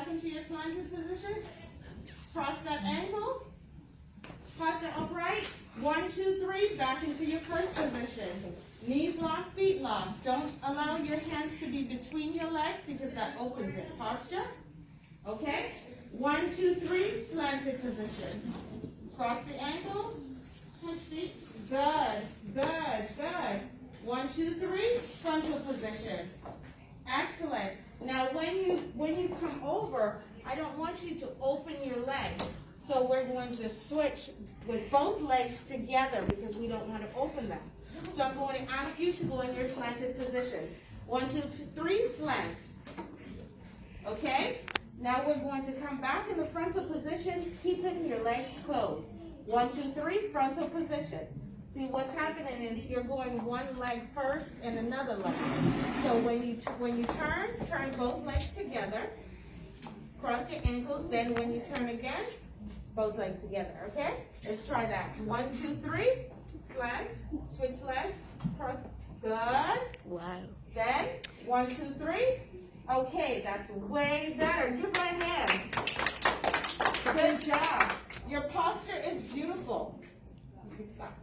back into your slanted position. Cross that ankle. Posture upright. 1, 2, 3. Back into your first position. Knees locked, feet locked. Don't allow your hands to be between your legs because that opens it. Posture. Okay? 1, 2, 3. Slanted position. Cross the ankles. Switch feet. Good. Good. Good. 1, 2, 3. Frontal position. Excellent. Now when you come over, I don't want you to open your legs. So we're going to switch with both legs together because we don't want to open them. So I'm going to ask you to go in your slanted position. 1, 2, 3, slant. Okay? Now we're going to come back in the frontal position, keeping your legs closed. 1, 2, 3, frontal position. See, what's happening is you're going one leg first and another leg. So when you turn both legs together, cross your ankles, then when you turn again, both legs together, okay? Let's try that. 1, 2, 3, slant, switch legs, cross, good. Wow. Then, 1, 2, 3, okay, that's way better. Give my hand. Good job. Your posture is beautiful. You can stop.